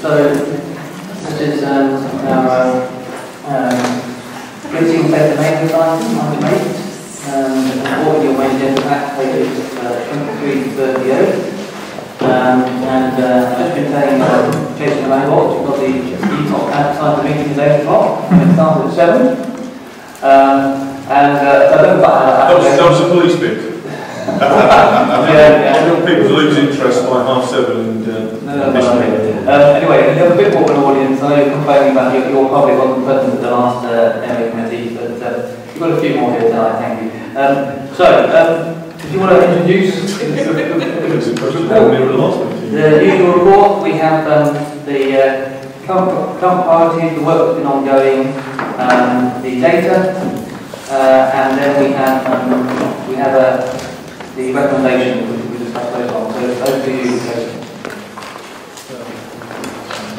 So, this is our Guilty Better Maintenance item, item 8. Report your maintenance act dated 23/30. I've just been playing Jason Langbox. We've got the ETOP outside the meeting at 8 o'clock, and it started at 7. That was a police bit. People lose interest by 7:30 and anyway, we have a bit more of an audience. I know you're complaining about your public wasn't present at the last MA committee, but you've got a few more here tonight, thank you. If you want to introduce the usual report, we have the current priorities, the work that's been ongoing, the data, and then we have the recommendations which we discussed later on. So over to you, Jason.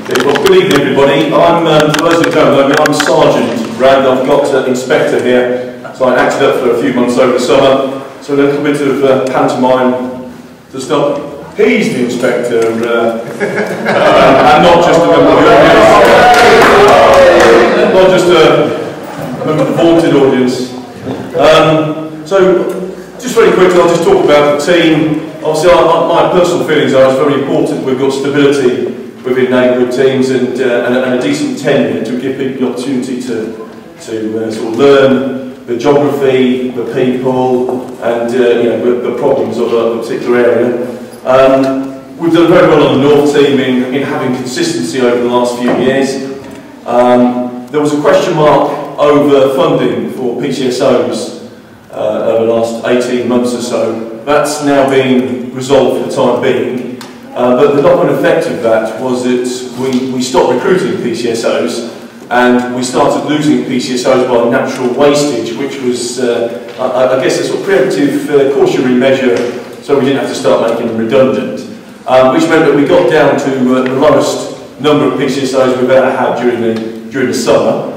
Okay, well, good evening, everybody. For those who don't know me, I'm Sergeant Brand. I've got Inspector here, so I acted up for a few months over the summer. So a little bit of pantomime to stop. He's the Inspector, and not just a member of the audience, not just a member of the vaunted audience. So, just very quickly, I'll just talk about the team. Obviously, my personal feelings are it's very important we've got stability within neighbourhood teams and a decent tenure to give people the opportunity to sort of learn the geography, the people, and the problems of a particular area. We've done very well on the North team in having consistency over the last few years. There was a question mark over funding for PCSOs over the last 18 months or so. That's now been resolved for the time being. But the knock-on effect of that was that we stopped recruiting PCSOs and we started losing PCSOs by natural wastage, which was, I guess, a sort of preemptive cautionary measure so we didn't have to start making them redundant. Which meant that we got down to the lowest number of PCSOs we've ever had during the summer.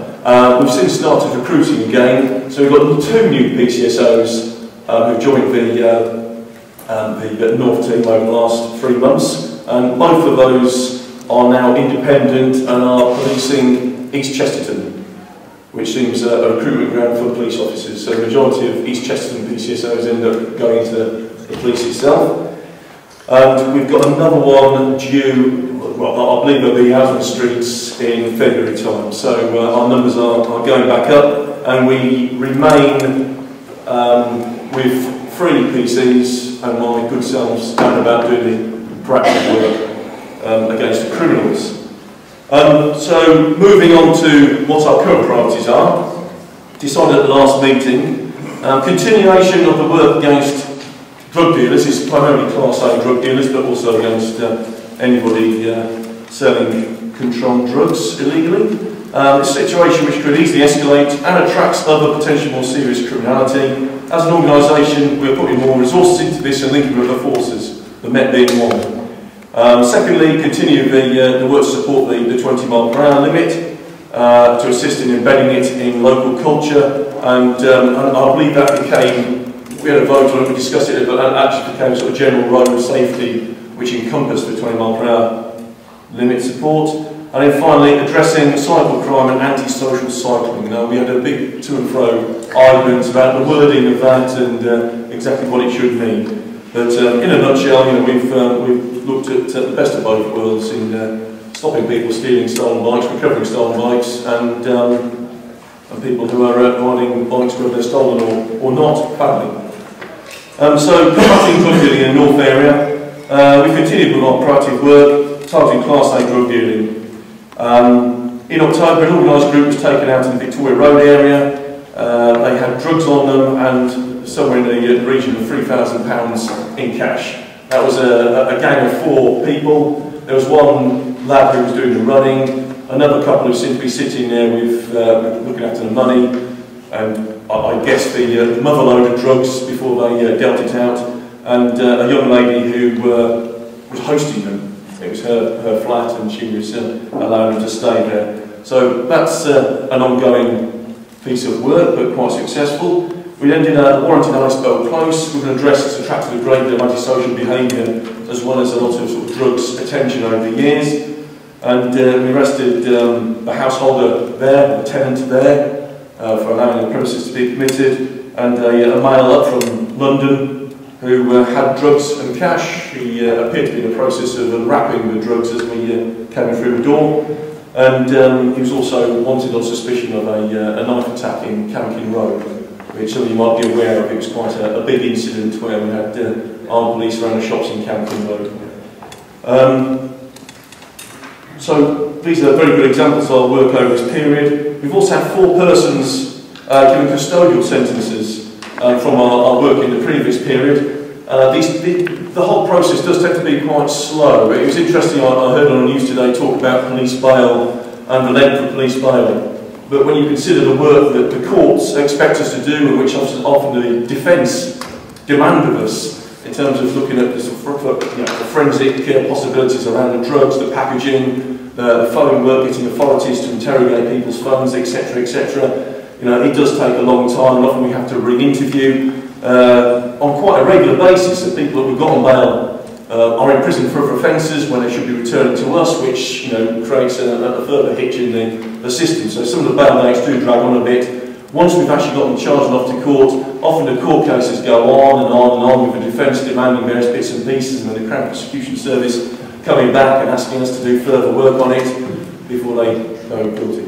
We've since started recruiting again, so we've got 2 new PCSOs who've joined the North team over the last 3 months, and both of those are now independent and are policing East Chesterton, which seems a recruitment ground for police officers. So the majority of East Chesterton PCSOs end up going to the police itself. And we've got another one due, well, I believe it'll be out on the streets in February time. So our numbers are going back up, and we remain with 3 PCs and my good selves going about doing the practical work against the criminals. So moving on to what our current priorities are, decided at the last meeting, continuation of the work against drug dealers. This is primarily Class A drug dealers, but also against anybody selling controlled drugs illegally. A situation which could easily escalate and attracts other potential more serious criminality. As an organisation, we're putting more resources into this and linking with other forces, the Met being one. Secondly, continue the work to support the 20-mile-per-hour limit, to assist in embedding it in local culture, and I believe that became, we had a vote on it, we discussed it, but that actually became sort of general road safety, which encompassed the 20-mile-per-hour limit support. And then finally, addressing cycle crime and anti-social cycling. Now, we had a big to and fro argument about the wording of that and exactly what it should mean. But in a nutshell, we've looked at the best of both worlds in stopping people stealing stolen bikes, recovering stolen bikes, and people who are riding bikes whether they're stolen or not, badly. So, combating drug dealing in the North area, we continued with our proactive work, targeting Class A drug dealing. In October, an organised group was taken out in the Victoria Road area. They had drugs on them and somewhere in the region of £3,000 in cash. That was a gang of 4 people. There was one lad who was doing the running, another couple who seemed to be sitting there with looking after the money, and I guess the mother load of drugs before they dealt it out, and a young lady who was hosting them. It was her flat, and she was allowing them to stay there. So that's an ongoing piece of work, but quite successful. We then did a warrant in Icebell Close with an address that's attracted a great deal of antisocial behaviour, as well as a lot of, sort of drugs attention over the years. And we arrested a householder there, a tenant there, for allowing the premises to be committed, and a male up from London who had drugs and cash. He appeared to be in the process of unwrapping the drugs as we came through the door. And he was also wanted on suspicion of a knife attack in Camkin Road, which some of you might be aware of. It was quite a big incident where we had armed police around the shops in Camkin Road. So these are very good examples of our work over this period. We've also had 4 persons given custodial sentences from our work in the previous period. The whole process does tend to be quite slow. It was interesting, I heard on the news today talk about police bail and the length of police bail. But when you consider the work that the courts expect us to do, and which often the defence demand of us, in terms of looking at the forensic possibilities around the drugs, the packaging, the phone work, getting authorities to interrogate people's phones, etc., etc. It does take a long time, and often we have to re-interview on quite a regular basis. The people that we've got on bail are in prison for other offences when they should be returning to us, which creates a further hitch in the system. So some of the bail dates do drag on a bit. Once we've actually got them charged and off to court, often the court cases go on and on and on, with the defence demanding various bits and pieces, and then the Crown Prosecution Service coming back and asking us to do further work on it before they go guilty.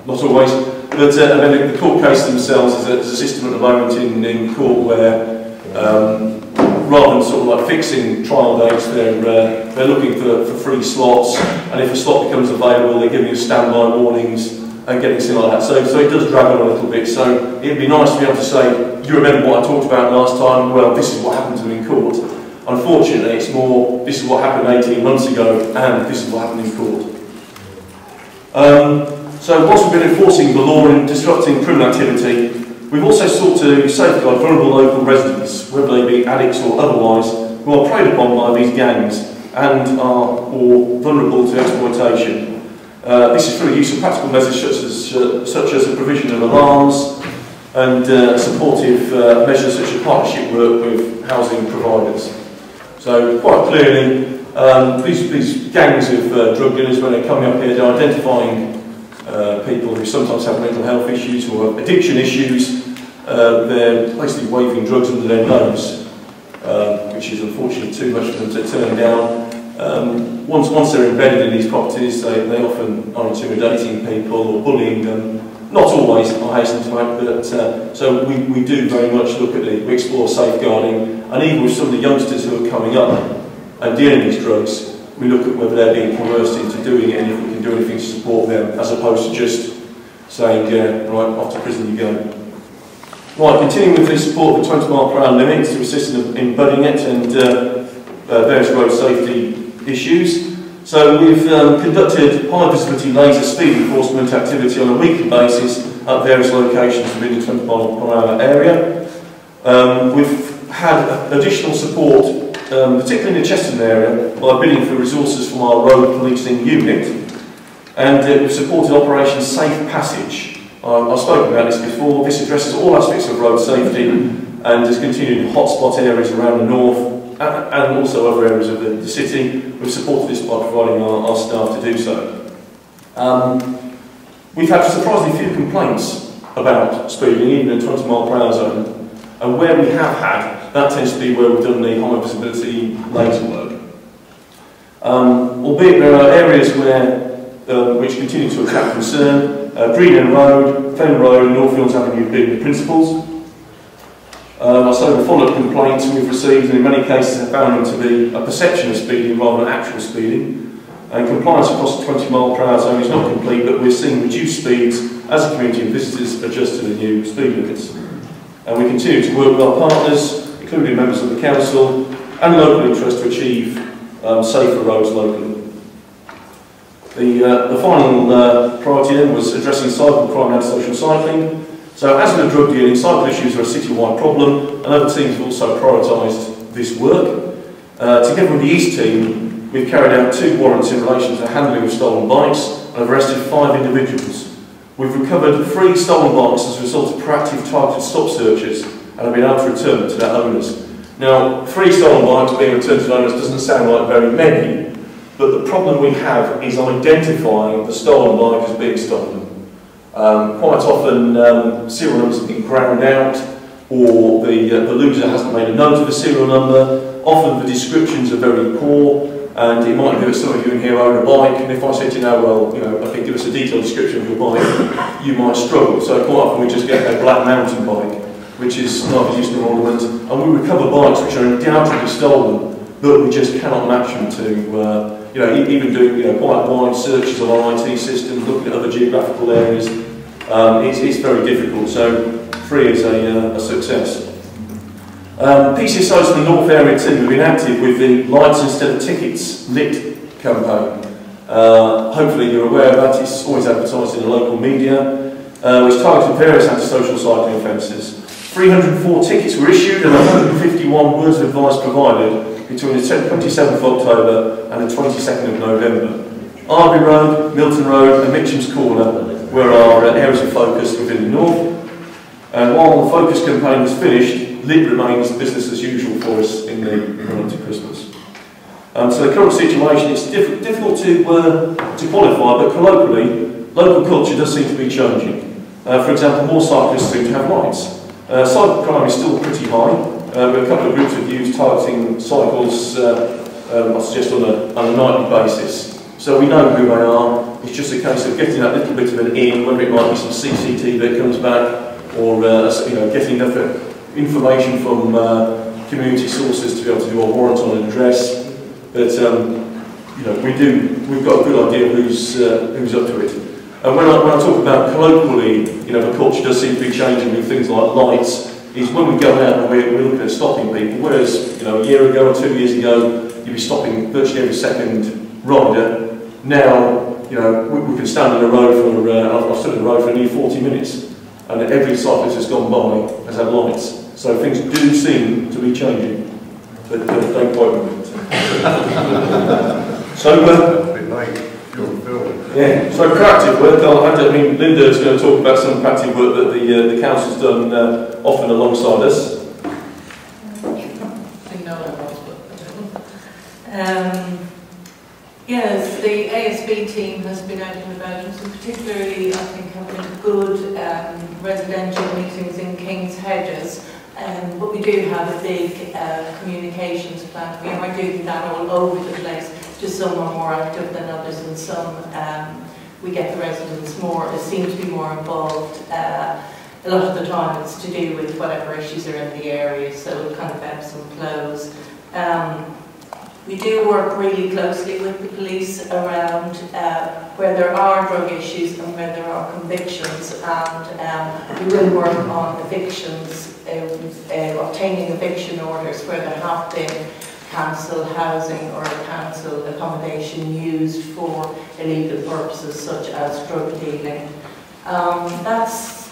Not always. But and then the court case themselves is a system at the moment in court where, rather than sort of like fixing trial dates, they're looking for free slots, and if a slot becomes available, they're giving you standby warnings and getting something like that. So it does drag on a little bit. So it'd be nice to be able to say, you remember what I talked about last time? Well, this is what happened to me in court. Unfortunately, it's more, this is what happened 18 months ago, and this is what happened in court. So whilst we've been enforcing the law and disrupting criminal activity, we've also sought to safeguard vulnerable local residents, whether they be addicts or otherwise, who are preyed upon by these gangs and are or vulnerable to exploitation. This is through the use of practical measures such as the provision of alarms and supportive measures such as partnership work with housing providers. So quite clearly, these gangs of drug dealers, when they're coming up here, they're identifying people who sometimes have mental health issues or have addiction issues. They're basically waving drugs under their nose, which is unfortunately too much for them to turn down. Once they're embedded in these properties, they often are intimidating people or bullying them. Not always, I hasten to add, but so we do very much look at we explore safeguarding, and even with some of the youngsters who are coming up and dealing with these drugs, we look at whether they're being coerced into doing it and if we can do anything to support them, as opposed to just saying, right, off to prison you go. Right, continuing with the support of the 20-mile-per-hour limit to assist in budding it and various road safety issues. So we've conducted high visibility laser speed enforcement activity on a weekly basis at various locations within the 20-mile-per-hour area. We've had additional support, particularly in the Cheston area, by bidding for resources from our road policing unit, and we've supported Operation Safe Passage. I've spoken about this before. This addresses all aspects of road safety and has continued in hotspot areas around the north and also other areas of the city. We've supported this by providing our staff to do so. We've had surprisingly few complaints about speeding, even in the 20-mile-per-hour zone, and where we have had, that tends to be where we've done the high visibility laser work. Albeit there are areas where which continue to attract concern. Green End Road, Fen Road and Northfields Avenue being the principals. So the follow-up complaints we've received, and in many cases have found them to be a perception of speeding rather than actual speeding. And compliance across the 20-mile-per-hour zone is not complete, but we're seeing reduced speeds as a community and visitors adjust to the new speed limits. And we continue to work with our partners, including members of the council, and local interest to achieve safer roads locally. The final priority then was addressing cycle crime and social cycling. So as with drug dealing, cycle issues are a citywide problem, and other teams have also prioritised this work. Together with the East team, we've carried out 2 warrants in relation to the handling of stolen bikes and have arrested 5 individuals. We've recovered 3 stolen bikes as a result of proactive targeted stop searches and have been able to return them to their owners. Now, 3 stolen bikes being returned to owners doesn't sound like very many, but the problem we have is identifying the stolen bike as being stolen. Quite often serial numbers have been ground out, or the loser hasn't made a note of the serial number. Often the descriptions are very poor, and it might be that some of you in here own a bike, and if I said to you now, well, you know, okay, give us a detailed description of your bike, you might struggle. So quite often we just get a black mountain bike, which is not used in ornament, and we recover bikes which are undoubtedly stolen, but we just cannot match them to, you know, even doing quite wide searches of our IT systems, looking at other geographical areas. It's very difficult, so Free is a success. PCSOs in the North area team have been active with the Lights Instead of Tickets lit campaign. Hopefully you're aware of that. It's always advertised in the local media, which targeted various antisocial cycling offences. 304 tickets were issued and 151 words of advice provided between the 27th of October and the 22nd of November. Arby Road, Milton Road and Mitcham's Corner were our areas of focus within the north. And while the focus campaign was finished, lit remains business as usual for us in the run-up to Christmas. So the current situation is difficult to qualify, but colloquially, local culture does seem to be changing. For example, more cyclists seem to have lights. Cycle crime is still pretty high. We have a couple of groups of youth targeting cycles, I suggest, on a nightly basis. So we know who they are. It's just a case of getting that little bit of an in, whether it might be some CCTV that comes back, or getting enough information from community sources to be able to do a warrant on an address. But we've got a good idea of who's up to it. And when I talk about colloquially, the culture does seem to be changing with things like lights, is when we go out and we're looking at stopping people, whereas a year ago or 2 years ago, you'd be stopping virtually every second rider. Now, we can stand in the road for, I've stood in the road for nearly 40 minutes, and every cyclist that's gone by has had lights. So things do seem to be changing, but don't quote me. So proactive work. Linda's going to talk about some proactive work that the council's done often alongside us. Yes, the ASB team has been out and about, and particularly, I think, having good residential meetings in King's Hedges. But we do have a big communications plan. We are doing that all over the place. Just some are more active than others, and some we get the residents seem to be more involved. A lot of the time it's to do with whatever issues are in the area, so it kind of ebbs and flows. We do work really closely with the police around where there are drug issues and where there are convictions, and we will work on evictions, obtaining eviction orders where there have been council housing or council accommodation used for illegal purposes such as drug dealing. That's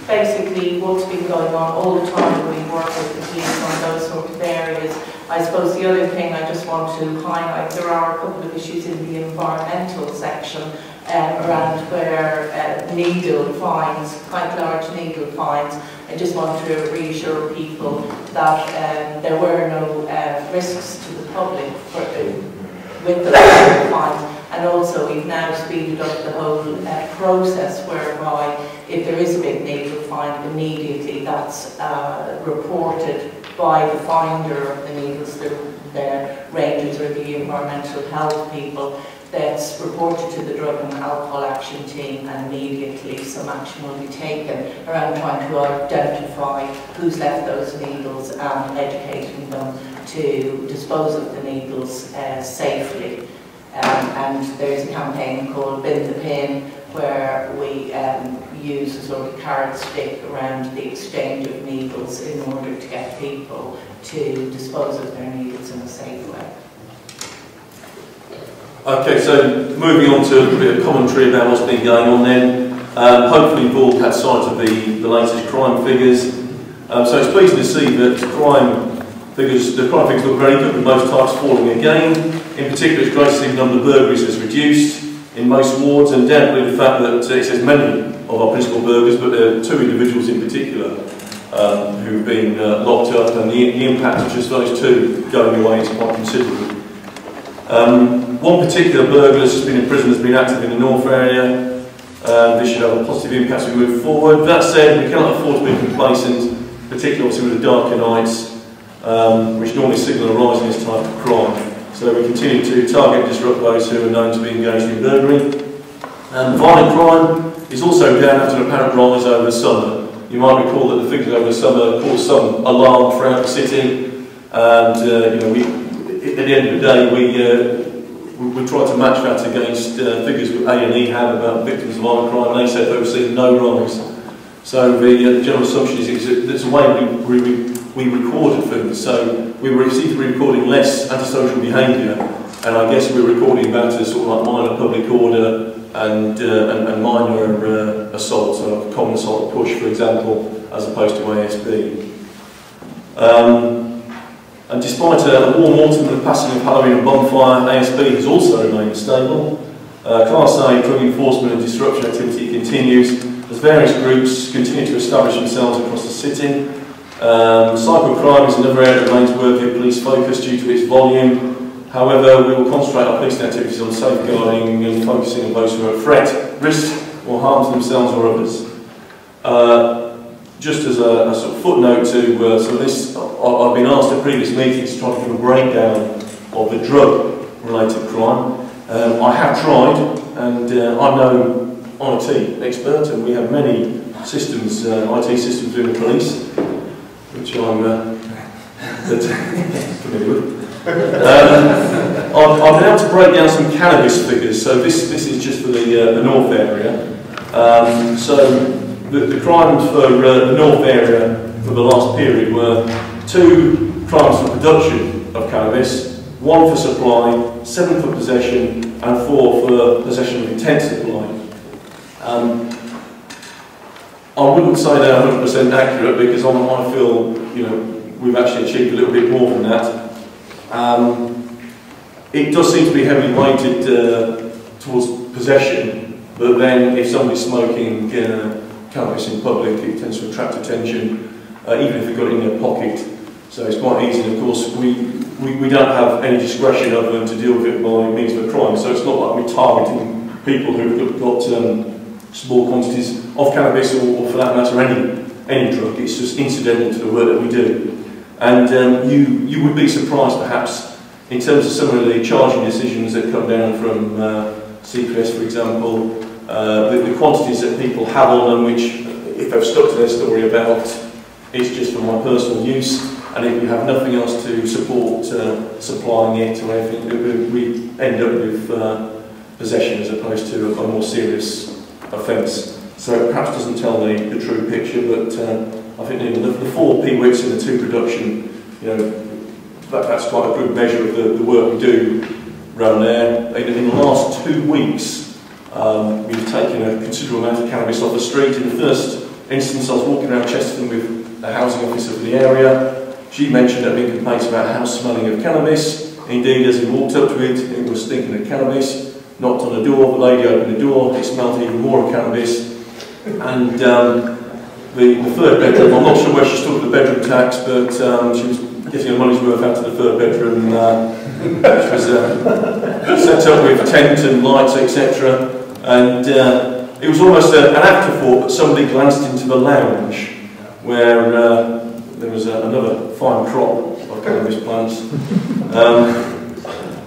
basically what's been going on all the time. We work with the police on those sort of areas. I suppose the other thing I just want to highlight, there are a couple of issues in the environmental section around where needle fines, quite large needle fines. I just want to reassure people that there were no risks to the public with the needle fines. And also we've now speeded up the whole process whereby if there is a big needle fine, immediately that's reported by the finder of the needles, the rangers or the environmental health people. That's reported to the Drug and Alcohol Action Team, and immediately some action will be taken around trying to identify who's left those needles and educating them to dispose of the needles safely. And there's a campaign called Bin the Pin, where we use a sort of carrot stick around the exchange of needles in order to get people to dispose of their needles in a safe way. Okay, so moving on to a bit of commentary about what's been going on then. Hopefully you've all had sight of the latest crime figures. So it's pleasing to see that the crime figures look very good, with most types falling again. In particular, it's great to see the number of burglaries has reduced in most wards, and doubtly the fact that it says many of our principal burglars, but there are 2 individuals in particular who've been locked up, and the impact of just those 2 going away is quite considerable. One particular burglar that's been in prison has been active in the North area. This should have a positive impact as we move forward. That said, we cannot afford to be complacent, particularly obviously with the darker nights, which normally signal a rise in this type of crime. So we continue to target and disrupt those who are known to be engaged in burglary. Violent crime is also down after an apparent rise over the summer. You might recall that the figures over the summer caused some alarm throughout the city, and you know, at the end of the day, we tried to match that against figures that A&E had about victims of violent crime. They said they were seeing no rise. So the general assumption is that's the way we recorded things. So we received recording less antisocial behaviour, and I guess we're recording about a sort of like minor public order and minor assault, so common assault push, for example, as opposed to ASB. And despite a warm autumn and the passing of Halloween and bonfire, ASB has also remained stable. Class A drug enforcement and disruption activity continues as various groups continue to establish themselves across the city. Cybercrime is another area that remains worthy of police focus due to its volume. However, we will concentrate our policing activities on safeguarding and focusing on those who are at threat, risk or harm to themselves or others. Just as a sort of footnote to some of this, I've been asked at previous meetings to try to give a breakdown of the drug-related crime. I have tried, and I'm no IT expert, and we have many systems, IT systems within the police, which I'm familiar with. I've been able to break down some cannabis figures, so this is just for the North area. So the crimes for the North area for the last period were 2 crimes for production of cannabis, 1 for supply, 7 for possession, and 4 for possession of intent to supply. I wouldn't say they're 100% accurate because I feel, you know, we've actually achieved a little bit more than that. It does seem to be heavily weighted towards possession, but then if somebody's smoking cannabis in public, it tends to attract attention, even if they've got it in their pocket. So it's quite easy, and of course we don't have any discretion other than to deal with it by means of a crime, so it's not like we're targeting people who've got small quantities of cannabis or for that matter any drug. It's just incidental to the work that we do. And you would be surprised perhaps in terms of some of the charging decisions that come down from CPS, for example, the quantities that people have on them, which if they've stuck to their story about it's just for my personal use, and if we have nothing else to support supplying it or anything, we end up with possession as opposed to a more serious offence. So it perhaps doesn't tell the true picture, but I think the 4 PWITs in the 2 production, you know, that's quite a good measure of the work we do around there. In the last 2 weeks, we've taken a considerable amount of cannabis off the street. In the first instance, I was walking around Chesterton with the housing officer for the area. She mentioned there had been complaints about a house smelling of cannabis. Indeed, as we walked up to it, it was stinking of cannabis. Knocked on the door, the lady opened the door, it smelled even more of cannabis. And the 3rd bedroom, I'm not sure where she stood with the bedroom tax, but she was getting her money's worth out of the 3rd bedroom, which was set up with tent and lights, etc. And it was almost an afterthought, but somebody glanced into the lounge where there was another fine crop of cannabis plants.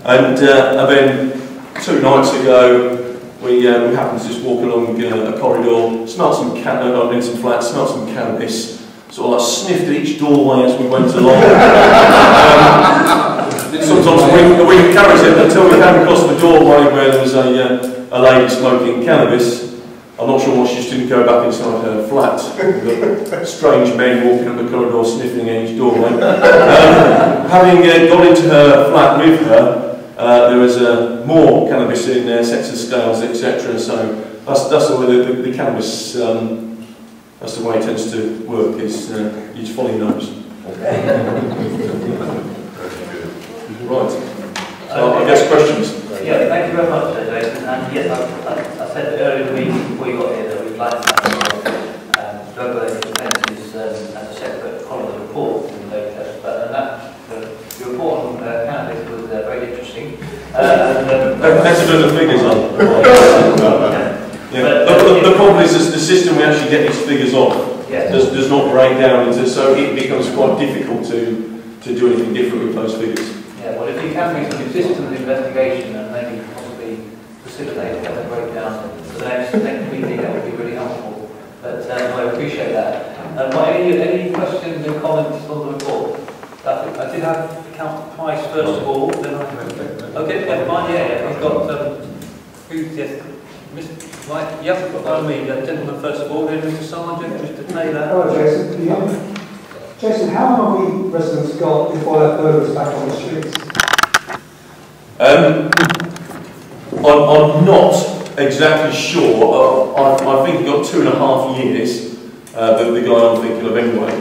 And then 2 nights ago, we happened to just walk along a corridor, smelled some in some flats, smelled some cannabis, sort of like sniffed at each doorway as we went along. Sometimes we carried it until we came across the doorway where there was a lady smoking cannabis. I'm not sure why she just didn't go back inside her flat. Strange men walking up the corridor sniffing at each doorway. Having got into her flat with her, there was more cannabis in there, sets of scales, etc. So that's the way the cannabis, that's the way it tends to work, is you just follow your nose. Right. I guess questions? Yeah, thank you very much, Jason. And yes, I said earlier before you got here that we'd like to have drug-related offences as a separate column of the report in the data, but the report on cannabis was very interesting. Better than the figures on. Yeah. The problem is the system we actually get these figures on does not break down into, so it becomes quite difficult to do anything different with those figures. Yeah, well, if you can make some consistent investigation and maybe possibly facilitate a breakdown for the next meeting, that would be really helpful. But I appreciate that. Any questions and comments on the report? I did have Count Price first of all. Then okay, yeah, fine, yeah. We've got who's yes, right, yeah, we've got me, gentleman first of all. Then Mr. Sargent, Mr. Taylor. Hello, Jason. Yeah. Jason, how long have we residents got before they're burglars back on the streets? I'm not exactly sure. I think we've got 2.5 years, the guy I'm thinking of anyway.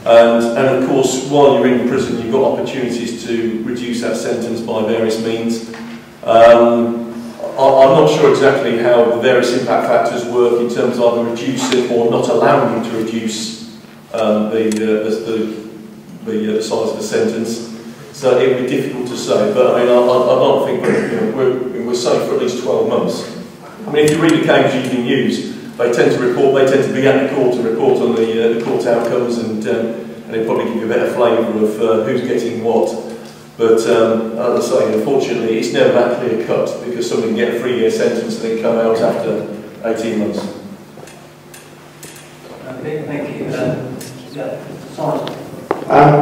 And of course, while you're in prison, you've got opportunities to reduce that sentence by various means. I'm not sure exactly how the various impact factors work in terms of either reducing or not allowing you to reduce the size of the sentence. So it would be difficult to say, but I mean, I don't think we're safe for at least 12 months. I mean, if you read the cases you can use, they tend to be at the court to report on the court outcomes, and they probably give you a better flavour of who's getting what. But as I say, unfortunately, it's never that clear cut, because somebody can get a 3-year sentence and then come out after 18 months. Okay, thank you. Simon.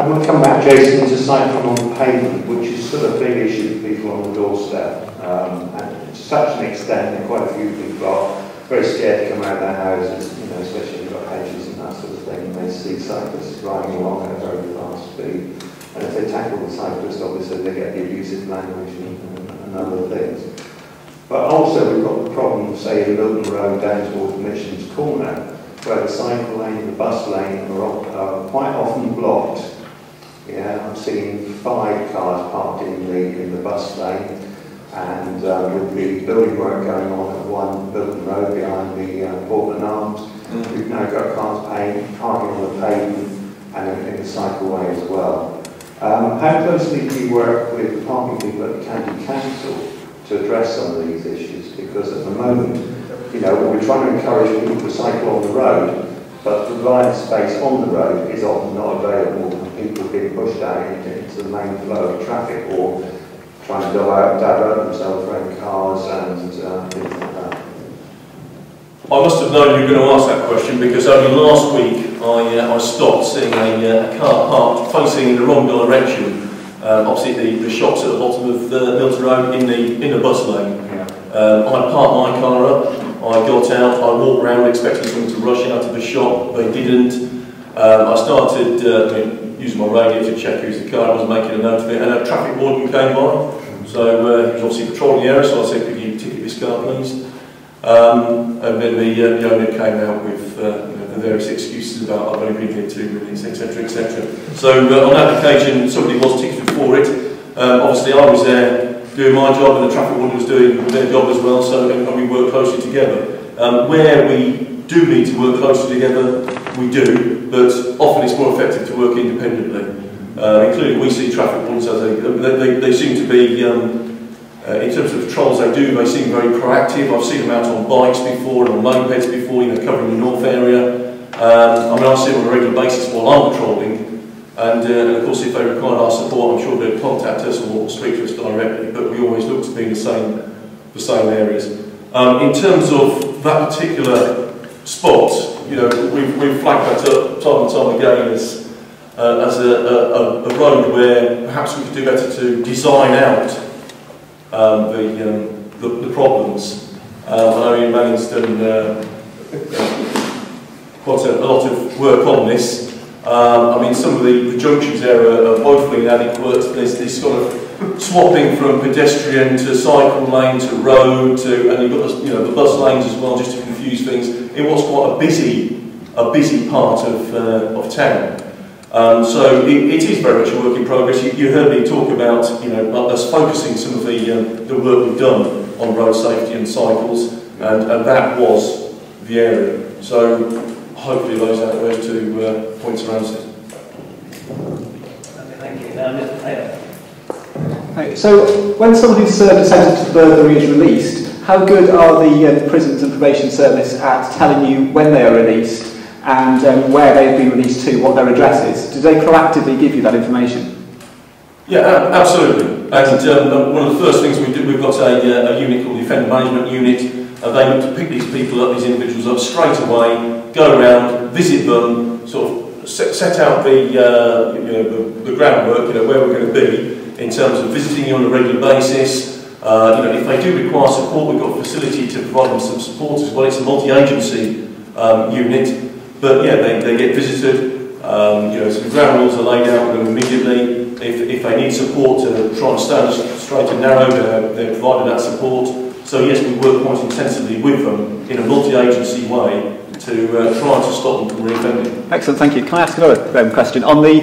We'll come back, Jason, to cycling on pavement, which is still a big issue for people on the doorstep. And to such an extent that quite a few people are very scared to come out of their houses, especially if you've got hedges and that sort of thing, and they see cyclists riding along at a very fast speed. And if they tackle the cyclist, obviously they get the abusive language and other things. But also we've got the problem, say, in Milton Road down towards Missions Corner, where the cycle lane and the bus lane are quite often blocked. Yeah, I'm seeing 5 cars parked in the bus lane, and with the building work going on at 1 Milton Road behind the Portland Arms, we've now got cars parking on the pavement and in the cycleway as well. How closely do you work with the parking people at the County Council to address some of these issues? Because at the moment, we're trying to encourage people to cycle on the road, but the provided space on the road is often not available, and people are being pushed out into the main flow of traffic, or trying to go out and divert themselves around cars and things like that. I must have known you were going to ask that question, because only last week I stopped seeing a car parked facing in the wrong direction, opposite the shops at the bottom of Milton Road in the bus lane. I parked my car up. I got out, I walked around expecting someone to rush out of the shop. They didn't. I started using my radio to check who's the car. I wasn't making a note of it, and a traffic warden came by. So he was obviously patrolling the area, so I said, could you ticket this car, please? And then the owner came out with the various excuses about I've only been here 2 minutes, etc., etc. So on that occasion, somebody was ticketed for it. Obviously, I was there doing my job, and the traffic warden was doing their job as well, so and we work closely together. Where we do need to work closely together, we do, but often it's more effective to work independently. Including we see traffic wardens as they seem to be, in terms of patrols they seem very proactive. I've seen them out on bikes before and on mopeds before, covering the north area. I see them on a regular basis while I'm patrolling. And of course, if they require our support, I'm sure they'll contact us or speak to us directly, but we always look to be in the same areas. In terms of that particular spot, we've flagged that up time and time again as a road where perhaps we could do better to design out the problems. I know Ian Manning's done quite a lot of work on this. Some of the junctions there are woefully inadequate. There's this sort of swapping from pedestrian to cycle lane to road and you've got the bus lanes as well, just to confuse things. It was quite a busy part of town. So it is very much a work in progress. You heard me talk about us focusing some of the work we've done on road safety and cycles, and that was the area. So hopefully those two points are answered. Okay, thank you. Now, Mr. Taylor. Okay, so when someone who's served a sentence for burglary is released, how good are the prisons and probation service at telling you when they are released and where they've been released to, what their address is? Do they proactively give you that information? Yeah, absolutely. And one of the first things we do, we've got a unit called the Offender Management Unit. They look to pick these people up, these individuals up straight away, go around, visit them, sort of set out the groundwork, where we're going to be in terms of visiting you on a regular basis. If they do require support, we've got a facility to provide them some support as well. It's a multi-agency unit, but yeah, they get visited. So the ground rules are laid out with them immediately. If they need support to try and stand straight and narrow, they're provided that support. So yes, we work quite intensively with them in a multi-agency way to try to stop them from reoffending. Excellent, thank you. Can I ask another question on the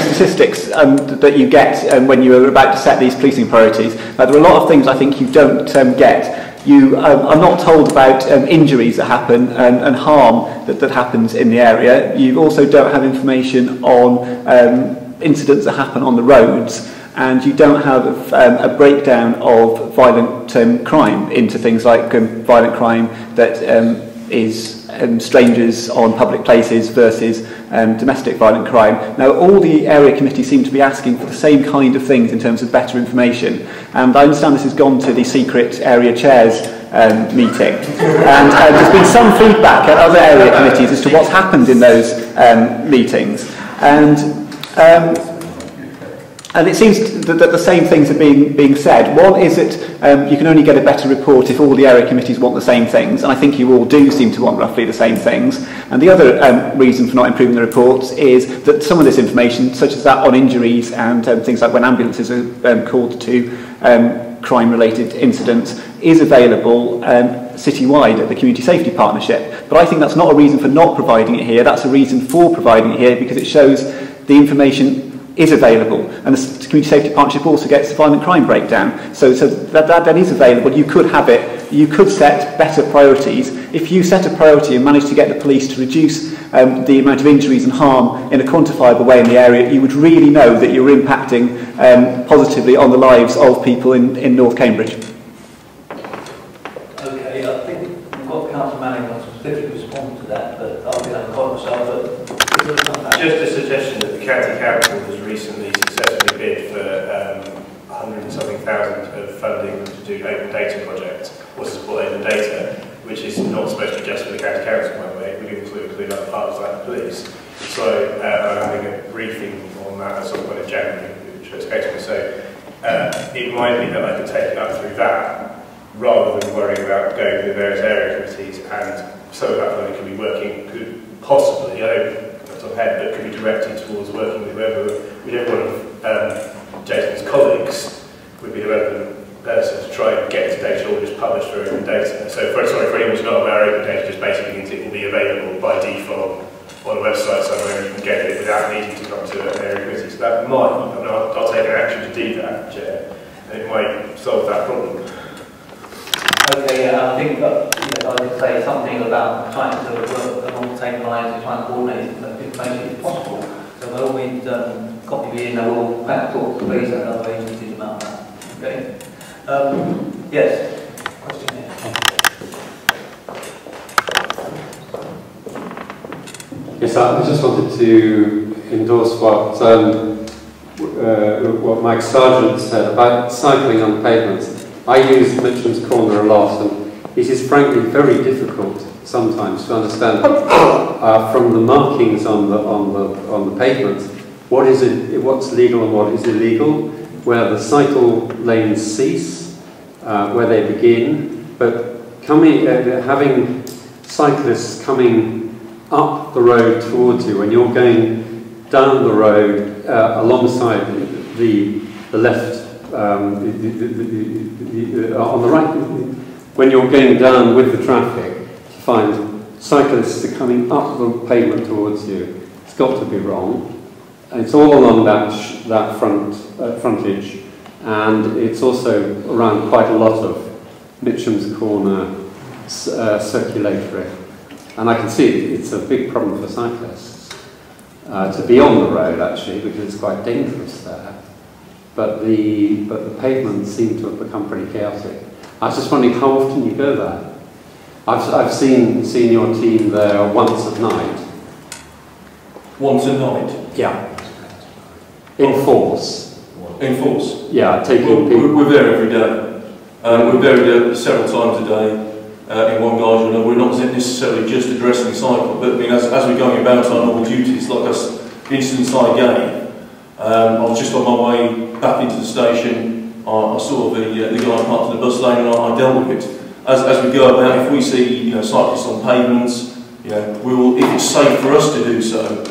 statistics that you get when you are about to set these policing priorities? There are a lot of things I think you don't get. You are not told about injuries that happen and harm that happens in the area. You also don't have information on incidents that happen on the roads, and you don't have a breakdown of violent crime into things like violent crime that is strangers on public places versus domestic violent crime. Now, all the area committees seem to be asking for the same kind of things in terms of better information, and I understand this has gone to the secret area chairs meeting, and there's been some feedback at other area committees as to what's happened in those meetings, and it seems that the same things are being said. One is that you can only get a better report if all the area committees want the same things, and I think you all do seem to want roughly the same things. And the other reason for not improving the reports is that some of this information, such as that on injuries and things like when ambulances are called to crime-related incidents, is available citywide at the Community Safety Partnership. But I think that's not a reason for not providing it here. That's a reason for providing it here because it shows the information is available, and the Community Safety Partnership also gets the violent crime breakdown. So that is available. You could have it. You could set better priorities. If you set a priority and manage to get the police to reduce the amount of injuries and harm in a quantifiable way in the area, you would really know that you're impacting positively on the lives of people in North Cambridge. Okay, I think we've got Councillor Manning wants to specifically respond to that, but I'll get that quite myself. But just a suggestion that the County Council has recently successfully bid for 100 and something thousand of funding to do open data project, or to support open data, which is not supposed to be just for the County Council, by the way. We do include other partners like the police. So I'm having a briefing on that at some point in January, which I expect to. So it might be that I could take it up through that, rather than worrying about going to the various area committees, and some of that funding could possibly, I don't off the head, but could be directed towards working with whoever, whichever one of Jason's colleagues would be the relevant person to try and get to data or just publish for open data. So for anyone who's not aware of open data, just basically means it will be available by default on a website somewhere and you can get it without needing to come to an area committee. So that might, I'll take an action to do that, Chair, and it might solve that problem. Okay, I think I would say something about trying to work along the same lines and trying to coordinate information if possible. So by all means, copy me in, I will perhaps talk to police and other agencies about that. Okay? Yes, question here. Yes, I just wanted to endorse what Mike Sargent said about cycling on pavements. I use Mitcham's Corner a lot, and it is frankly very difficult sometimes to understand from the markings on the pavement what's legal and what is illegal, where the cycle lanes cease, where they begin, but having cyclists coming up the road towards you when you're going down the road alongside the left. On the right, when you're going down with the traffic, to find cyclists are coming up the pavement towards you, it's got to be wrong. And it's all along that frontage, and it's also around quite a lot of Mitcham's Corner circulatory. And I can see it's a big problem for cyclists to be on the road, actually, because it's quite dangerous there. but the pavements seem to have become pretty chaotic. I was just wondering how often you go there. I've seen your team there once at night. Once a night? Yeah. In force. In force? Yeah, taking people. We're there every day. We're there several times a day in one guise or another. We're not necessarily just addressing the cycle, but I mean, as we're going about our normal duties, like the incidents I gave, I was just on my way back into the station. I saw the guy parked in the bus lane, and I dealt with it. As we go about, if we see cyclists on pavements, we will, if it's safe for us to do so,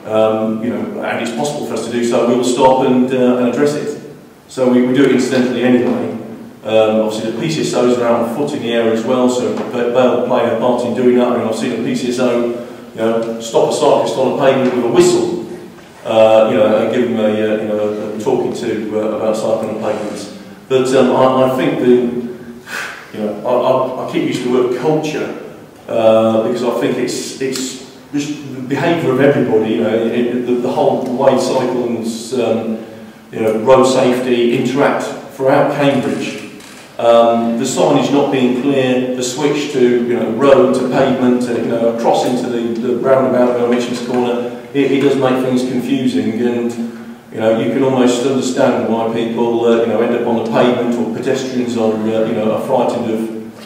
and it's possible for us to do so, we will stop and address it. So we do it incidentally anyway. Obviously the PCSOs are out on foot in the area as well, so they'll play a part in doing that. I mean, I've seen a PCSO, stop a cyclist on a pavement with a whistle, and give them a talking to about cycling on pavements. But I think I keep using the word culture because I think it's just the behaviour of everybody. The whole way cyclists, road safety interact throughout Cambridge. The signage not being clear, the switch to road to pavement, across into the roundabout at Mitchell's Corner, it does make things confusing, and you can almost understand why people end up on the pavement, or pedestrians are are frightened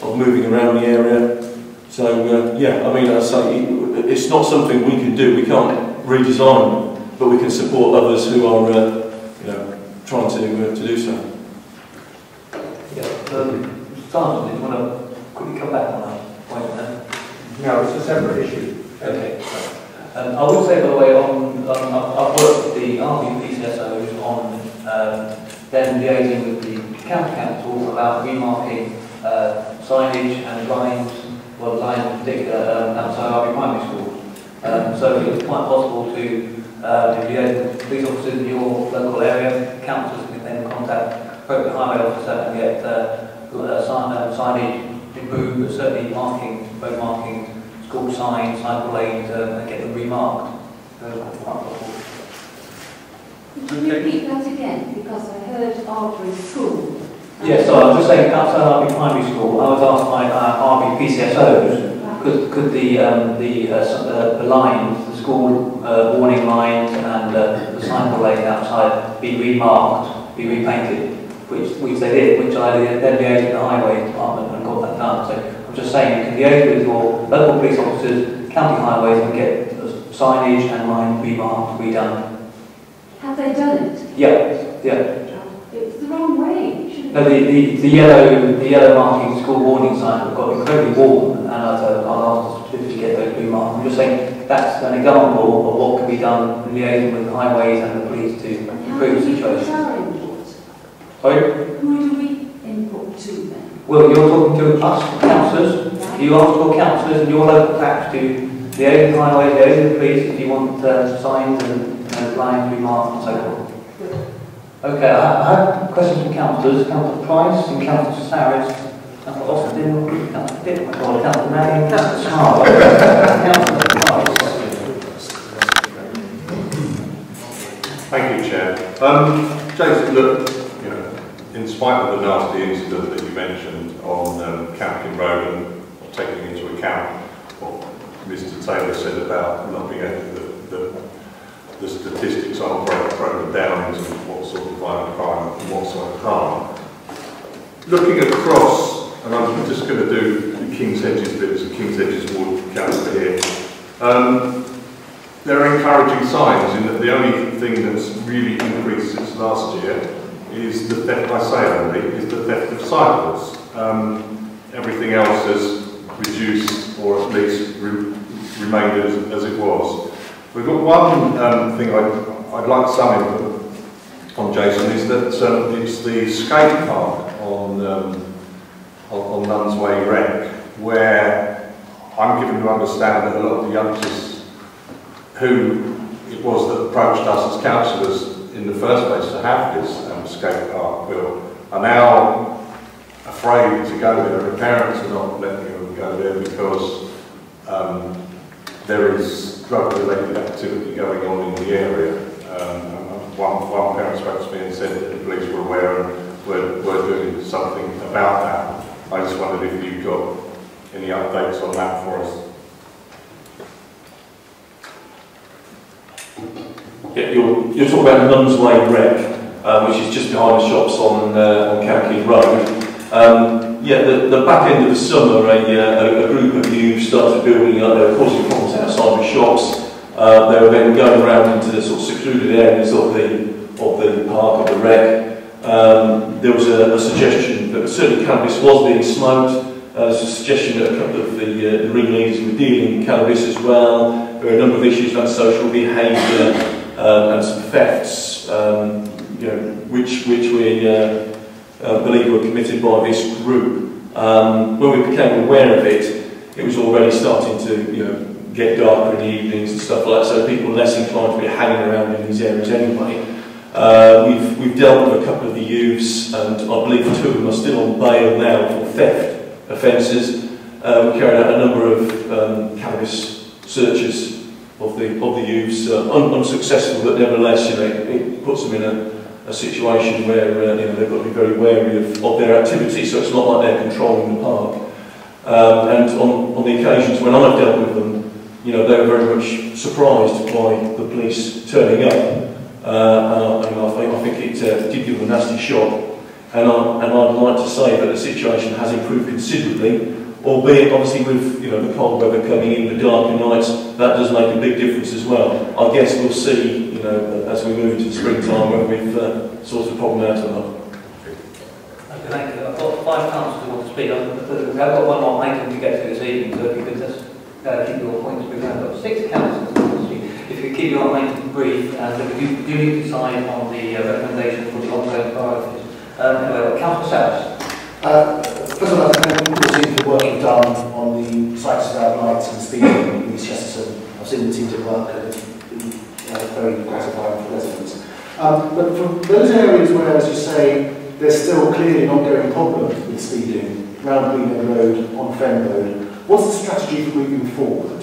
of moving around the area. So I mean, I say it's not something we can do. We can't redesign them, but we can support others who are trying to do so. Sergeant, did you want to quickly come back on that point then? No, it's a separate issue. Okay. I would say, by the way, I've worked with the RV PCSOs on then liaising with the county council about remarking signage and lines, lines in particular, outside RV primary schools. So it's quite possible to liaise with police officers in your local area, councillors can then contact the highway officer and get signage removed, but certainly road marking, school signs, cycle lanes, and get them remarked. Could you repeat that again? Because I heard RV school. Yes, so I was just saying, outside RV primary school, I was asked by RV PCSOs, could the lines, the school warning lines and the cycle lane outside be remarked, be repainted? Which they did, which I then liaised with the highway department and got that done. So I'm just saying, you can liaise with your local police officers, county highways, and get signage and line remarked, redone. Have they done it? Yeah. It's the wrong way. No, the yellow marking school warning signs have got incredibly worn, and I'll ask to get those remarked. I'm just saying that's an example of what can be done in liaising with the highways and the police to improve the situation. Sorry? Who do we input to then? Well, you're talking to us, councillors. Right. You ask for councillors in your local patch to liaise with the highways, liaise with the police if you want signs and lines remarked and so forth. Okay, I have questions from councillors. Councillor Price and Councillor Sarris, Councillor Austin, Councillor Dick, Councillor Manning, Councillor Smart. Councillor Price. Thank you, Chair. Jason, look, in spite of the nasty incident that you mentioned on Campkin Road, and taking into account what Mr. Taylor said about not being able to, the statistics aren't broken down into what sort of violent crime and what sort of harm. Looking across, and I'm just going to do the King's Hedges bit, so King's Hedges Ward councillor here. There are encouraging signs in that the only thing that's really increased since last year is the theft, I say only, is the theft of cycles. Everything else has reduced, or at least remained as it was. We've got one thing I'd like some input on, Jason, is that it's the skate park on Nuns Way Rec, where I'm given to understand that a lot of the youngsters who it was that approached us as councillors in the first place to have this skate park built are now afraid to go there. The parents are not letting them go there because there is drug-related activity going on in the area. one parent spoke to me and said that the police were aware and were doing something about that. I just wondered if you've got any updates on that for us. Yeah, you're talking about Nuns Way Rec, which is just behind the shops on Camkin Road. Yeah, the back end of the summer, a group of youths started building up. They were causing problems outside the shops. They were then going around into the sort of secluded areas of the park, of the rec. There was a suggestion that certain cannabis was being smoked. There's a suggestion that a couple of the ringleaders were dealing in cannabis as well. There were a number of issues about social behaviour and some thefts, which we believe were committed by this group. When we became aware of it, it was already starting to get darker in the evenings and stuff like that, so people were less inclined to be hanging around in these areas anyway. We've dealt with a couple of the youths, and I believe 2 of them are still on bail now for theft offences. We carried out a number of cannabis searches of the youths, unsuccessful, but nevertheless, it puts them in a situation where they've got to be very wary of their activity, so it's not like they're controlling the park. And on the occasions when I've dealt with them, they were very much surprised by the police turning up. I think it did give them a nasty shock. And I'd like to say that the situation has improved considerably, albeit obviously with the cold weather coming in, the darker nights, that does make a big difference as well. I guess we'll see, as we move into the springtime, when we've sorted the problem out or not. Okay, thank you. I've got 5 councillors who want to speak. I've got one more item to get to this evening, so if you could just keep your points brief. I've got 6 councillors who want to speak. If you could keep your item brief, and if you do need to sign on the recommendation for the ongoing priorities. Councillor Sarris. First of all, I'd like to thank the work you've done on the sites of lights and speeding in East Chesterton. I've seen the teams at work and it's been very gratifying for residents. But from those areas where, as you say, there's still clearly an ongoing problem with speeding, around Greenhead Road, on Fen Road, what's the strategy for moving forward?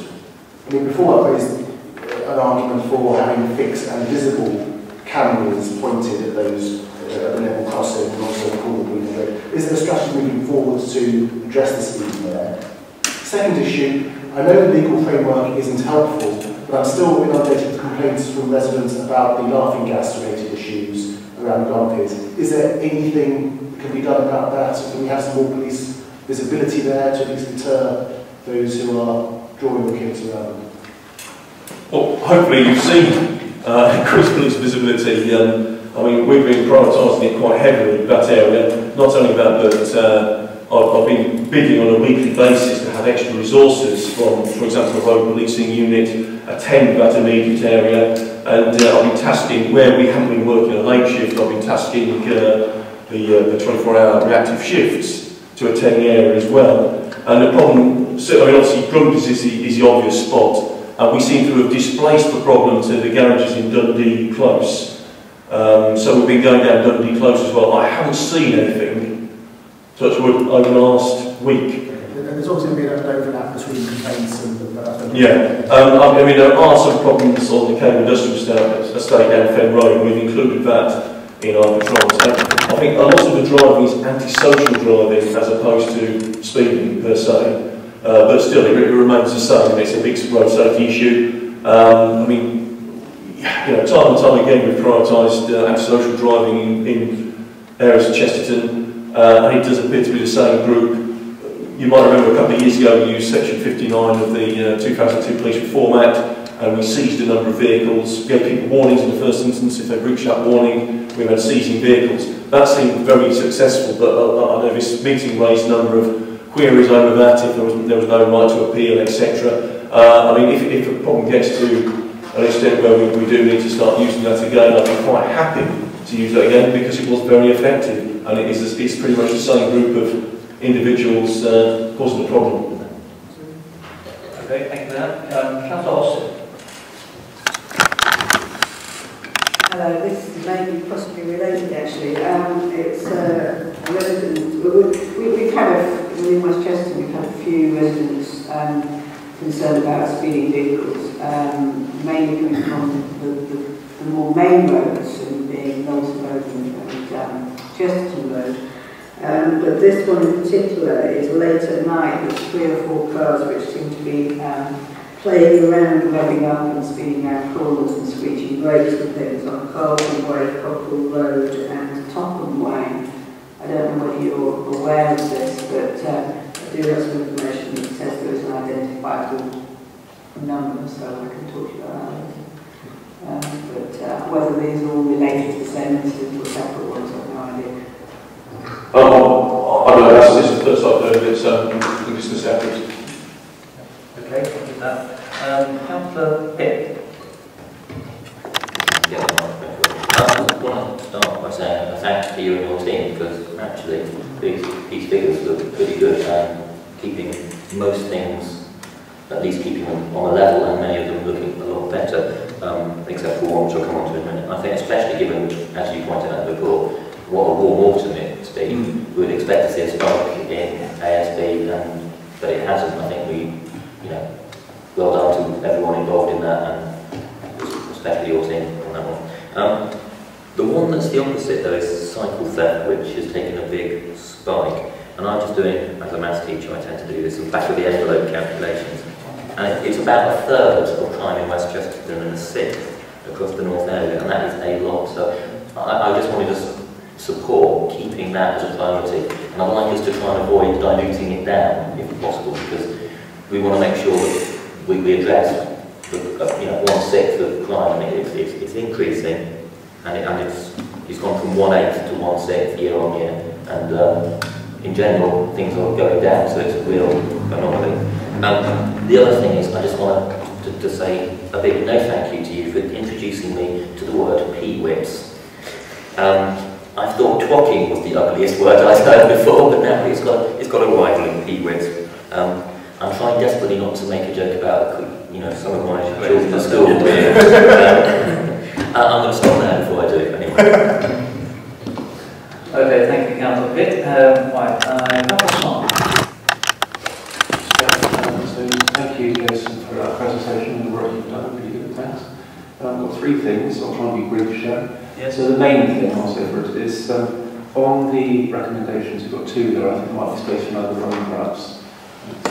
I mean, before I raised an argument for having fixed and visible cameras pointed at those at the level crossing and also the corner Greenhead Road. Is there a strategy moving forward to address the speeding there? Second issue, I know the legal framework isn't helpful, but I'm still inundated with complaints from residents about the laughing gas related issues around the Garpiers. Is there anything that can be done about that? Can we have some more police visibility there to at least deter those who are drawing the kids around? Well, hopefully you've seen increased police visibility. We've been prioritising it quite heavily, that area. Not only that, but I've been bidding on a weekly basis to have extra resources from, for example, the road policing unit, attend that immediate area, and I've been tasking, where we haven't been working a late shift, I've been tasking the 24-hour reactive shifts to attend the area as well. And the problem, obviously Grumpers is the obvious spot, and we seem to have displaced the problem to the garages in Dundee Close. So we've been going down Dundee Close as well. I haven't seen anything, touch wood, over the last week. And there's obviously been an overlap between complaints and yeah, there are some problems on the Cable Industrial Estate down Fen Road. We've included that in our patrols. I think a lot of the driving is antisocial driving as opposed to speeding per se. But still, it remains the same. It's a big road safety issue. Time and time again we've prioritised antisocial driving in areas of Chesterton, and it does appear to be the same group. You might remember a couple of years ago we used section 59 of the 2002 Police Reform Act, and we seized a number of vehicles, gave people warnings in the first instance. If they breached that warning, we had seizing vehicles. That seemed very successful, but I know this meeting raised a number of queries over that, if there was no right to appeal, etc. If a problem gets to an extent where we do need to start using that again, I'd be quite happy to use that again because it was very effective, and it's pretty much the same group of individuals causing the problem. Okay, thank you for that. Councillor Austin. Hello, this may be possibly related actually. It's a resident. We've had in West Chesterton, we've had a few residents concerned about speeding vehicles, mainly coming from the more main roads, Chesterton Road. But this one in particular is late at night. There's 3 or 4 cars which seem to be playing around, revving up and speeding out corners and screeching brakes and things on Carlton Way, Cockerell Road and Topham Way. I don't know whether you're aware of this, but I do have some information that says there is an identifiable number, so I can talk to you about that later. But whether these are all related to the same incident or separate ones, I have no idea. I know this is the first I've heard of it, so I think it's the separate. Okay, thank you for that. Councillor Pitt. Yeah, I want to start by saying a thanks to you and your team, because actually these figures look pretty good and keeping most things, at least keeping them on a level, and many of them looking a lot better, except for one which I'll come on to in a minute. I think especially given, as you pointed out before, what a warm autumn it's been, we would expect to see a spike in ASB, but it hasn't. I think well done to everyone involved in that, and especially your team on that one. The one that's the opposite though is cycle theft, which has taken a big spike. And I'm just doing, as a maths teacher, I tend to do this, some back of the envelope calculations. And it's about 1/3 of crime in West Chesterton and 1/6 across the North area, and that is a lot. So I just wanted to support keeping that as a priority. And I'd like us to try and avoid diluting it down, if possible, because we want to make sure that we address the 1/6 of crime. I mean, it's increasing, and it's gone from 1/8 to 1/6 year on year, and in general things are going down, so it's a real anomaly. The other thing is, I just want to say a big no thank you to you for introducing me to the word P-whips. I thought twocking was the ugliest word I'd heard before, but now it's got a rival in P-whips. I'm trying desperately not to make a joke about, some of my children at school. I'm going to stop there before I do, anyway. Okay, thank you, Councillor Pitt. Councillor Smart. Thank you, Jason, for that presentation and the work you've done. Really good, thanks. I've got 3 things. I'll try and be brief, Sharon. Yes. So the main thing I'll say first is on the recommendations, we've got 2 there. I think there might be space for another one, perhaps.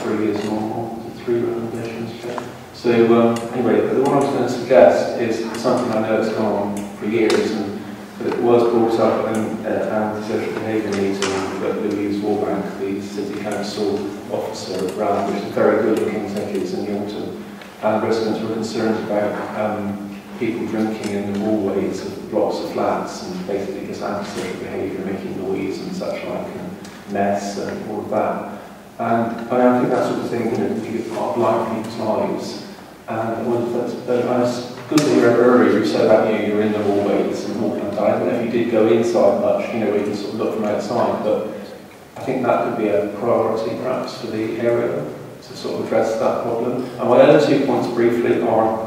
3 is normal. 3 recommendations. Okay. So anyway, the one I was going to suggest is something I know has gone on for years, but it was brought up in the social behaviour meeting that Louise Warbank, the City Council officer, ran, which is very good in King's Hedges in the autumn. And residents were concerned about people drinking in the hallways of blocks of flats and basically just antisocial behaviour, making noise and such like, and mess and all of that. And I think that sort of thing can be part of life people's lives. And I was good to hear earlier you said about you're in the hallways and walking outside. I don't know if you did go inside much, where you can sort of look from outside, but I think that could be a priority perhaps for the area to sort of address that problem. And my other 2 points briefly are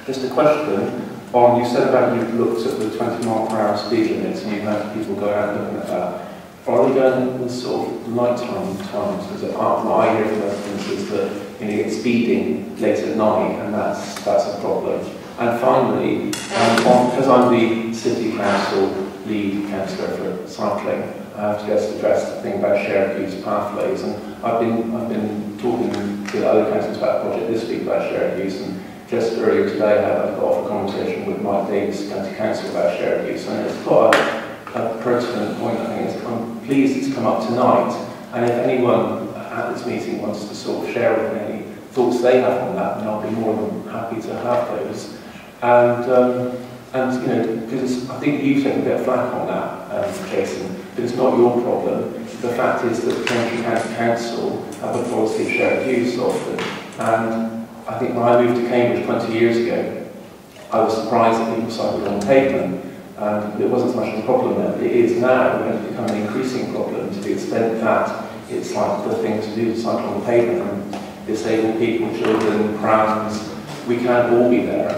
just a question on, you said about you looked at the 20-mile-per-hour speed limits and you had people go out looking at that. Are they going with sort of nighttime times? Because what I hear from residents is that you get speeding late at night, and that's a problem. And finally, because I'm the City Council lead councillor for cycling, I have to just address the thing about shared use pathways. And I've been talking to other councils about a project this week about shared use, and just earlier today I got off a conversation with Mike Davis, County Council, about shared use, and it's quite a pertinent point. I think I'm pleased it's come up tonight, and if anyone at this meeting wants to sort of share with me any thoughts they have on that, then I'll be more than happy to have those. And because I think you've taken a bit of flack on that, Jason, but it's not your problem. The fact is that the Cambridge County Council have a policy of shared use often, and I think when I moved to Cambridge 20 years ago, I was surprised that people cycled on pavement. It wasn't so much of a problem then, but it is now, and it's become an increasing problem to the extent that it's like the thing to do to cycle on the pavement, and disabled people, children, prams, we can't all be there.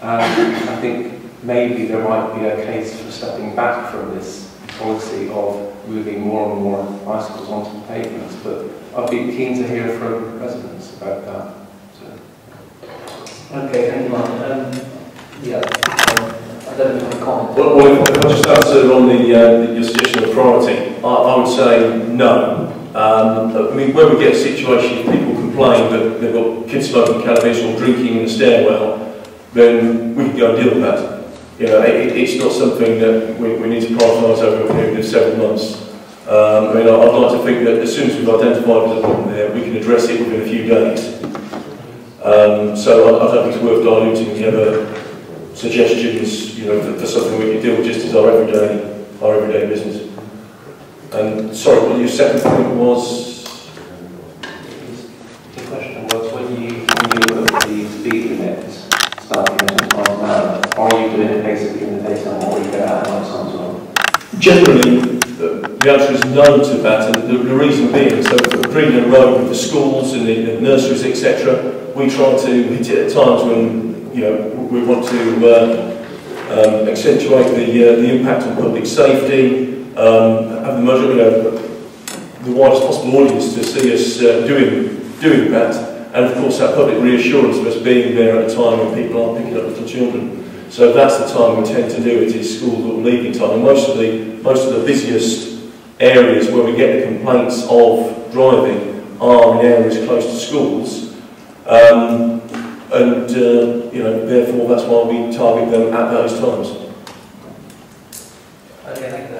And I think maybe there might be a case for stepping back from this policy of moving more and more bicycles onto the pavements, but I'd be keen to hear from residents about that. So. Okay, thank you, Mark. don't know if you want to comment. Well, if I just answer on your suggestion of priority, I would say no. I mean, when we get a situation, if people complain that they've got kids smoking cannabis or drinking in the stairwell, then we can go and deal with that. You know, it's not something that we need to prioritise over a period of several months. I mean, I'd like to think that as soon as we've identified there's a problem there, we can address it within a few days. So I don't think it's worth diluting the other suggestions, you know, for something we can deal with just as our everyday business. And sorry, what your second point was? The question was when you look at the speed limits starting at 25 miles an hour, are you doing it basically in the daytime or you go out at night time as well? Generally, the answer is no to that, and the reason being, so for Green and Road with the schools and the nurseries, etc., we try to hit it at times when, you know, we want to accentuate the impact on public safety, have the most, you know, the widest possible audience to see us doing that, and of course that public reassurance of us being there at a time when people aren't picking up little children. So that's the time we tend to do it, is school or leaving time. And most of the busiest areas where we get the complaints of driving are in areas close to schools, you know, therefore that's why we target them at those times. Okay, thank you.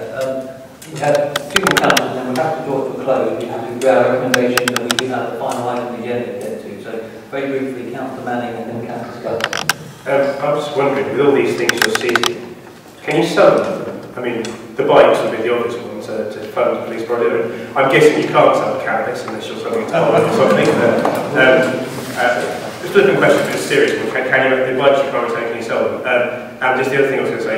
We have two more councils and we'll have to draw it to a close. We have to do our recommendation that we do have the final item of the agenda to get to. So very briefly, Councillor Manning and then Councillor Scott. I was just wondering, with all these things you're seizing, can you sell them? I mean, the bikes would be the obvious one to fund the police project. I'm guessing you can't sell cannabis unless you're selling it to something. Just a different question, but it's a serious one. Can you, the bikes you can't retain, can you sell them? And just the other thing I was going to say,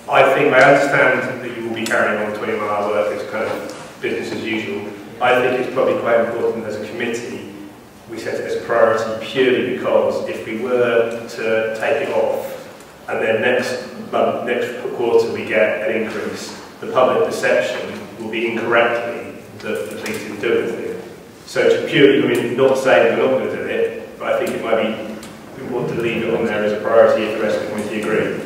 I understand that you will be carrying on 20-mile work as kind of business as usual. I think it's probably quite important as a committee we set it as a priority purely because if we were to take it off and then next quarter we get an increase, the public perception will be incorrectly that the police didn't do anything. So to purely, I mean, not saying we're not going to do it, but I think it might be important to leave it on there as a priority if the rest of the committee agree.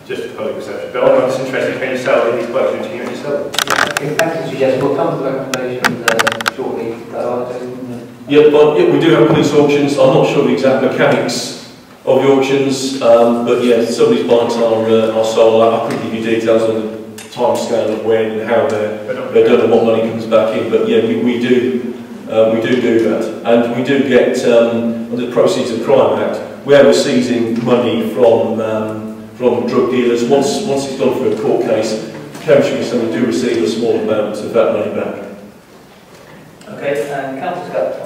Just for public perception. But I'm just interested, can you sell these bikes and can you sell them? Okay, thank you, suggestion. We'll come to the recommendation shortly. Yeah, but yeah, we do have police auctions. I'm not sure the exact mechanics of the auctions, but yeah, some of these bikes are sold. I couldn't give you details on the time scale of when and how they're done and what money comes back in. But yeah, we do that, and we do get under the Proceeds of Crime Act, where we're seizing money from drug dealers. Once it's gone through a court case, Cambridgeshire Assembly do receive a small amount of that money back. Okay, and Councillor Scott.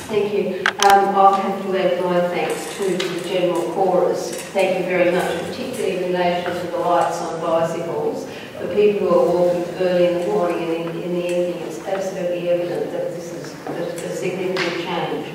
Thank you. I'll have to add my thanks to the general chorus. Thank you very much, particularly in relation to the lights on bicycles. For people who are walking early in the morning and in the evening, it's absolutely evident that this is a significant change.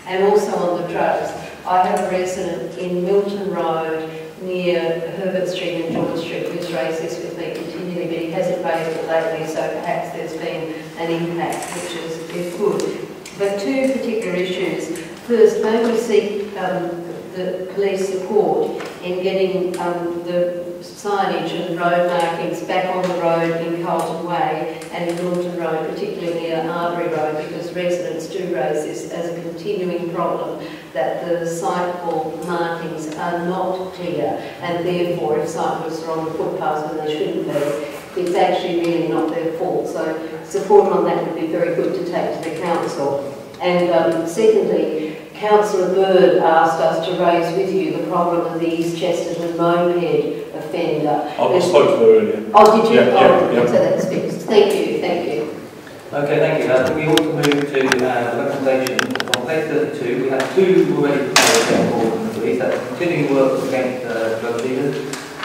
And also on the drugs. I have a resident in Milton Road near Herbert Street and George Street who's raised this with me continually, but he hasn't raised it lately, so perhaps there's been an impact, which is good. But two particular issues. First, may we seek the police support in getting the signage and road markings back on the road in Carlton Way and in Milton Road, particularly near Arbury Road, because residents do raise this as a continuing problem, that the cycle markings are not clear, and therefore if cyclists are on the footpaths when they shouldn't be, it's actually really not their fault. So support on that would be very good to take to the council. And secondly, Councillor Bird asked us to raise with you the problem of the East Chesterton moped offender. I spoke to her earlier. Oh, did you? Yeah. So that's fixed. Thank you, thank you. Okay, thank you. We also move to the recommendation on page 32. We have two already prepared for the police. That's continuing work against drug dealers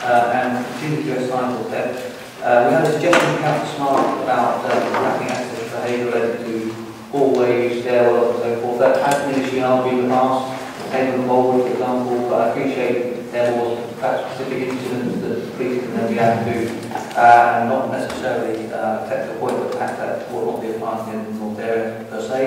and continuing to cycle theft. We have a suggestion from Councillor Smart about tracking access behaviour related to hallways, stairwells and so forth. That has been an issue in Albury in the past, taken forward, for example, but I appreciate there was perhaps specific incidents that the police can then react to and not necessarily technical point, but perhaps that would not be applied in the North area per se.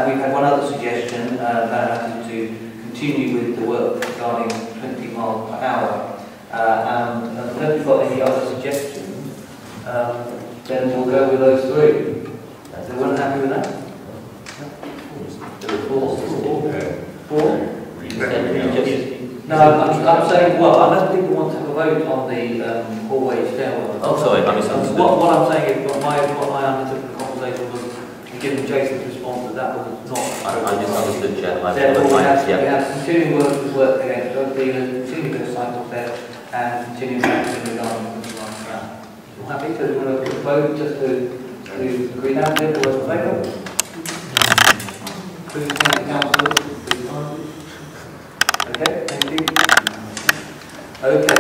We've had one other suggestion that has to continue with the work regarding 20 miles per hour. And unless you've got any other suggestions, then we'll go with those three. Is everyone happy with that? There were four? No, I'm saying, well, unless people want to have a vote on the hallway stairwell. Oh, sorry, I misunderstood. What I'm saying is, what I undertook the conversation was, given Jason's response that was not. I misunderstood, Chair. Therefore, we have continuing work against drug dealers, continuing with cycle theft, and continuing action regarding things like that. I'm happy to put a vote just to agree that. All those in favour? Please thank the councillors. Okay, thank you. Okay.